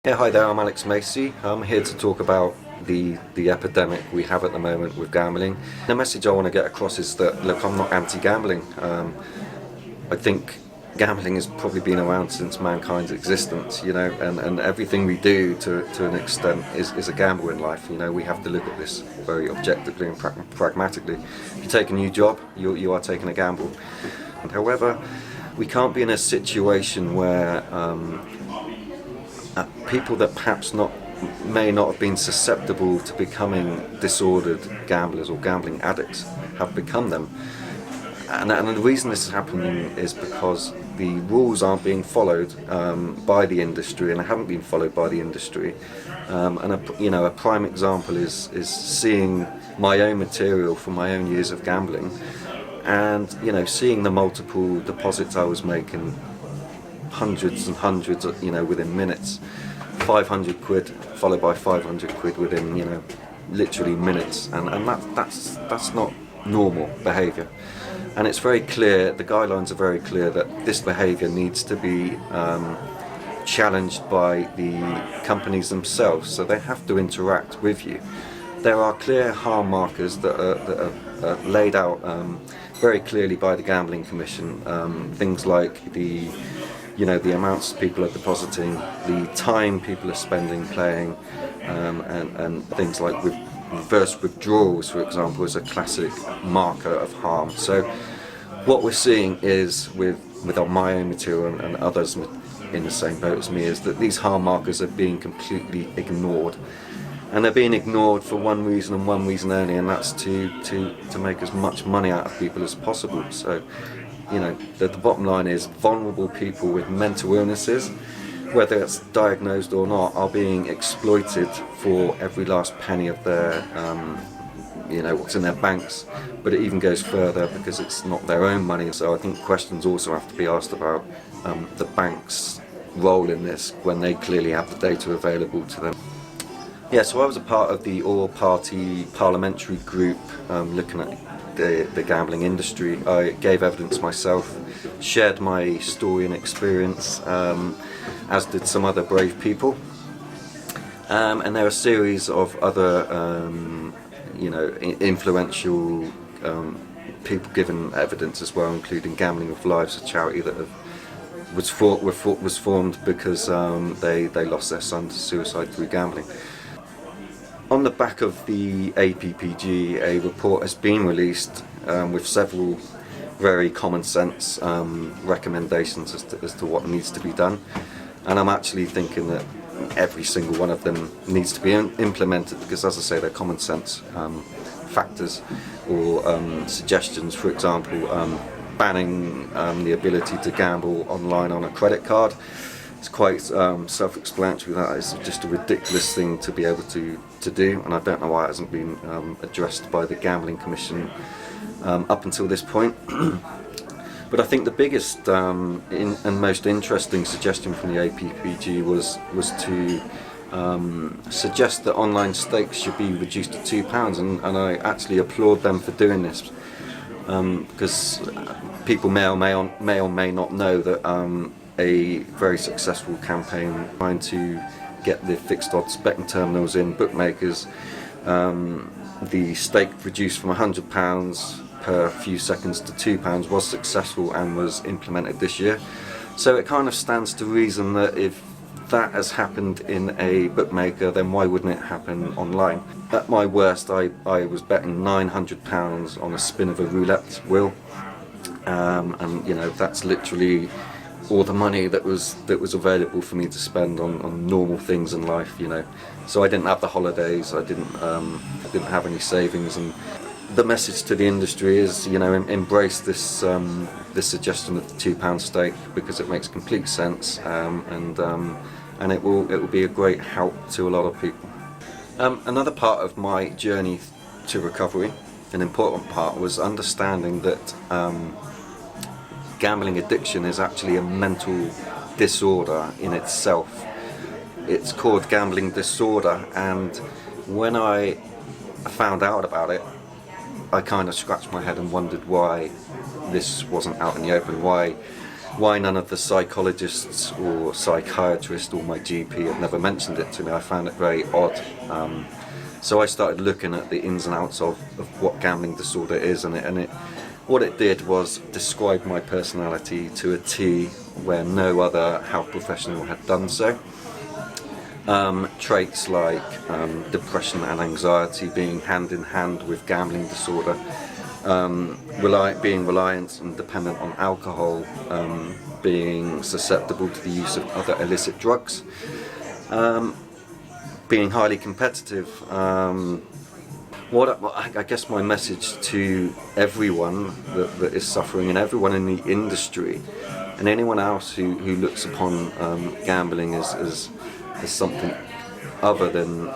Yeah, hi there, I'm Alex Macey. I'm here to talk about the epidemic we have at the moment with gambling. The message I want to get across is that, look, I'm not anti-gambling. I think gambling has probably been around since mankind's existence, and everything we do to an extent is a gamble in life. We have to look at this very objectively and pragmatically. If you take a new job, you are taking a gamble. However, we can't be in a situation where people that perhaps may not have been susceptible to becoming disordered gamblers or gambling addicts have become them. And the reason this is happening is because the rules aren't being followed by the industry, and they haven't been followed by the industry. A prime example is seeing my own material from my own years of gambling, and seeing the multiple deposits I was making, hundreds and hundreds, within minutes. 500 quid followed by 500 quid within, literally minutes, and that's not normal behaviour. And it's very clear, the guidelines are very clear that this behaviour needs to be challenged by the companies themselves, so they have to interact with you. There are clear harm markers that are laid out very clearly by the Gambling Commission, things like the amounts people are depositing, the time people are spending playing, and things like reverse withdrawals, for example, is a classic marker of harm. So what we're seeing is with my own material and others in the same boat as me, is that these harm markers are being completely ignored. And they're being ignored for one reason and one reason only, and that's to make as much money out of people as possible. So the bottom line is vulnerable people with mental illnesses, whether it's diagnosed or not, are being exploited for every last penny of their, what's in their banks. But it even goes further because it's not their own money. So I think questions also have to be asked about the bank's role in this when they clearly have the data available to them. Yeah, so I was a part of the all-party parliamentary group looking at the gambling industry. I gave evidence myself, shared my story and experience, as did some other brave people. And there are a series of other, influential people giving evidence as well, including Gambling with Lives, a charity that was formed because they lost their son to suicide through gambling. On the back of the APPG, a report has been released with several very common sense recommendations as to what needs to be done, and I'm actually thinking that every single one of them needs to be implemented because, as I say, they're common sense factors or suggestions. For example, banning the ability to gamble online on a credit card. It's quite self-explanatory that it's just a ridiculous thing to be able to do, and I don't know why it hasn't been addressed by the Gambling Commission up until this point. But I think the biggest and most interesting suggestion from the APPG was to suggest that online stakes should be reduced to £2, and I actually applaud them for doing this, because people may or may not know that a very successful campaign trying to get the fixed odds betting terminals in bookmakers, the stake reduced from £100 per few seconds to £2 was successful and was implemented this year. So it kind of stands to reason that if that has happened in a bookmaker, then why wouldn't it happen online? At my worst, I was betting £900 on a spin of a roulette wheel, and that's literally all the money that was available for me to spend on normal things in life. So I didn't have the holidays, I didn't have any savings. And the message to the industry is, embrace this this suggestion of the £2 stake, because it makes complete sense, and it will be a great help to a lot of people. Another part of my journey to recovery, an important part, was understanding that gambling addiction is actually a mental disorder in itself. It's called gambling disorder, and when I found out about it, I kind of scratched my head and wondered why this wasn't out in the open, why why none of the psychologists or psychiatrists or my GP had never mentioned it to me. I found it very odd. So I started looking at the ins and outs of what gambling disorder is, what it did was describe my personality to a T where no other health professional had done so. Traits like depression and anxiety being hand in hand with gambling disorder, being reliant and dependent on alcohol, being susceptible to the use of other illicit drugs, being highly competitive. I guess my message to everyone that is suffering, and everyone in the industry, and anyone else who looks upon gambling as something other than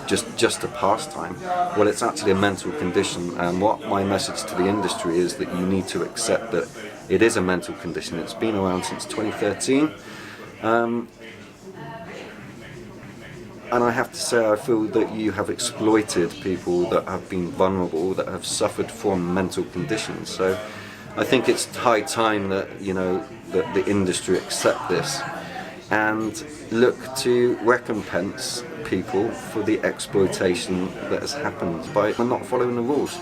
just a pastime, well, it's actually a mental condition. And what my message to the industry is that you need to accept that it is a mental condition. It's been around since 2013. And I have to say, I feel that you have exploited people that have been vulnerable, that have suffered from mental conditions. So I think it's high time that, that the industry accept this and look to recompense people for the exploitation that has happened by not following the rules.